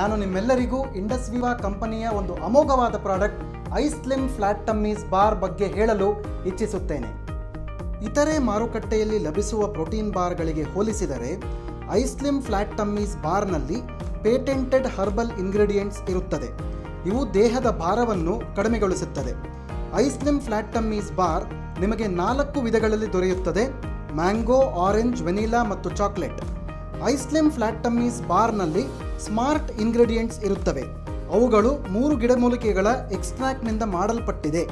ನಾನು ನಿಮ್ಮೆಲ್ಲರಿಗೂ ಇಂಡಸ್ವಿವಾ ಕಂಪನಿಯ ಒಂದು ಅಮೋಘವಾದ ಪ್ರಾಡಕ್ಟ್ ಐಸ್ಲಿಮ್ ಫ್ಲಾಟ್ ಟಮ್ಮೀಸ್ ಬಾರ್ ಬಗ್ಗೆ ಹೇಳಲು ಇಚ್ಛಿಸುತ್ತೇನೆ. ಇತರೆ ಮಾರುಕಟ್ಟೆಯಲ್ಲಿ ಲಭಿಸುವ ಪ್ರೋಟೀನ್ ಬಾರ್ಗಳಿಗೆ ಹೋಲಿಸಿದರೆ ಐಸ್ಲಿಮ್ ಫ್ಲಾಟ್ ಟಮ್ಮೀಸ್ ಬಾರ್ನಲ್ಲಿ ಪೇಟೆಂಟೆಡ್ ಹರ್ಬಲ್ ಇಂಗ್ರೀಡಿಯೆಂಟ್ಸ್ ಇರುತ್ತದೆ. ಇವು ದೇಹದ ಭಾರವನ್ನು ಕಡಿಮೆಗೊಳಿಸುತ್ತದೆ. ಐಸ್ಲಿಮ್ ಫ್ಲಾಟ್ ಟಮ್ಮೀಸ್ ಬಾರ್ ನಿಮಗೆ 4 ವಿಧಗಳಲ್ಲಿ ದೊರೆಯುತ್ತದೆ: ಮ್ಯಾಂಗೋ, ಆರೆಂಜ್, ವೆನಿಲಾ ಮತ್ತು ಚಾಕ್ಲೇಟ್. ಐಸ್ಲಿಮ್ ಫ್ಲಾಟ್ ಟಮ್ಮೀಸ್ ಬಾರ್ನಲ್ಲಿ ಸ್ಮಾರ್ಟ್ ಇಂಗ್ರೀಡಿಯೆಂಟ್ಸ್ ಇರುತ್ತವೆ. ಅವುಗಳು 3 ಗಿಡಮೂಲಿಕೆಗಳ ಎಕ್ಸ್ಟ್ರಾಕ್ಟ್ನಿಂದ ಮಾಡಲ್ಪಟ್ಟಿದೆ.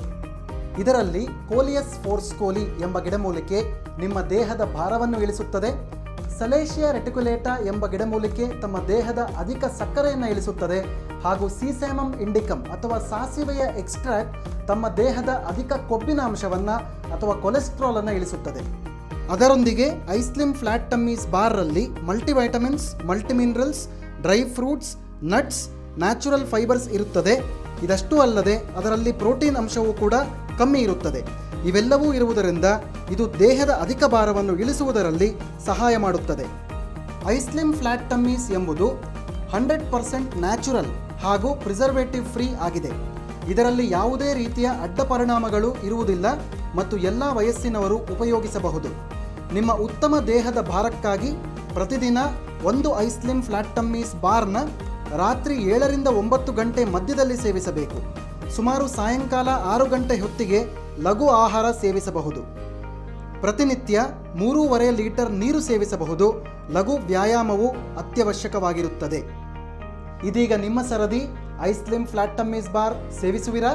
ಇದರಲ್ಲಿ ಕೋಲಿಯಸ್ ಫೋರ್ಸ್ಕೋಲಿ ಎಂಬ ಗಿಡಮೂಲಿಕೆ ನಿಮ್ಮ ದೇಹದ ಭಾರವನ್ನು ಇಳಿಸುತ್ತದೆ. ಸಲೇಶಿಯಾ ರೆಟಿಕ್ಯುಲೇಟಾ ಎಂಬ ಗಿಡಮೂಲಿಕೆ ತಮ್ಮ ದೇಹದ ಅಧಿಕ ಸಕ್ಕರೆಯನ್ನು ಇಳಿಸುತ್ತದೆ. ಹಾಗೂ ಸೀಸೇಮಮ್ ಇಂಡಿಕಮ್ ಅಥವಾ ಸಾಸಿವೆಯ ಎಕ್ಸ್ಟ್ರಾಕ್ಟ್ ತಮ್ಮ ದೇಹದ ಅಧಿಕ ಕೊಬ್ಬಿನ ಅಂಶವನ್ನು ಅಥವಾ ಕೊಲೆಸ್ಟ್ರಾಲ್ ಅನ್ನು ಇಳಿಸುತ್ತದೆ. ಅದರೊಂದಿಗೆ ಐಸ್ಲಿಮ್ ಫ್ಲಾಟ್ ಟಮ್ಮೀಸ್ ಬಾರ್ರಲ್ಲಿ multivitamins, multiminerals, dry fruits, nuts, natural fibres ಇರುತ್ತದೆ. ಇದಷ್ಟೂ ಅಲ್ಲದೆ ಅದರಲ್ಲಿ ಪ್ರೋಟೀನ್ ಅಂಶವೂ ಕೂಡ ಕಮ್ಮಿ ಇರುತ್ತದೆ. ಇವೆಲ್ಲವೂ ಇರುವುದರಿಂದ ಇದು ದೇಹದ ಅಧಿಕ ಭಾರವನ್ನು ಇಳಿಸುವುದರಲ್ಲಿ ಸಹಾಯ ಮಾಡುತ್ತದೆ. ಐಸ್ಲಿಮ್ ಫ್ಲಾಟ್ ಟಮ್ಮೀಸ್ ಎಂಬುದು 100% ನ್ಯಾಚುರಲ್ ಹಾಗೂ ಪ್ರಿಸರ್ವೇಟಿವ್ ಫ್ರೀ ಆಗಿದೆ. ಇದರಲ್ಲಿ ಯಾವುದೇ ರೀತಿಯ ಅಡ್ಡ ಪರಿಣಾಮಗಳು ಇರುವುದಿಲ್ಲ ಮತ್ತು ಎಲ್ಲ ವಯಸ್ಸಿನವರು ಉಪಯೋಗಿಸಬಹುದು. ನಿಮ್ಮ ಉತ್ತಮ ದೇಹದ ಭಾರಕ್ಕಾಗಿ ಪ್ರತಿದಿನ 1 ಐಸ್ಲಿಮ್ ಫ್ಲಾಟ್ ಟಮ್ಮೀಸ್ ಬಾರ್ನ ರಾತ್ರಿ 7 ರಿಂದ 9 ಗಂಟೆ ಮಧ್ಯದಲ್ಲಿ ಸೇವಿಸಬೇಕು. ಸುಮಾರು ಸಾಯಂಕಾಲ 6 ಗಂಟೆ ಹೊತ್ತಿಗೆ ಲಘು ಆಹಾರ ಸೇವಿಸಬಹುದು. ಪ್ರತಿನಿತ್ಯ 3.5 ಲೀಟರ್ ನೀರು ಸೇವಿಸಬಹುದು. ಲಘು ವ್ಯಾಯಾಮವು ಅತ್ಯವಶ್ಯಕವಾಗಿರುತ್ತದೆ. ಇದೀಗ ನಿಮ್ಮ ಸರದಿ. ಐಸ್ಲಿಮ್ ಫ್ಲಾಟ್ ಟಮ್ಮೀಸ್ ಬಾರ್ ಸೇವಿಸುವಿರಾ?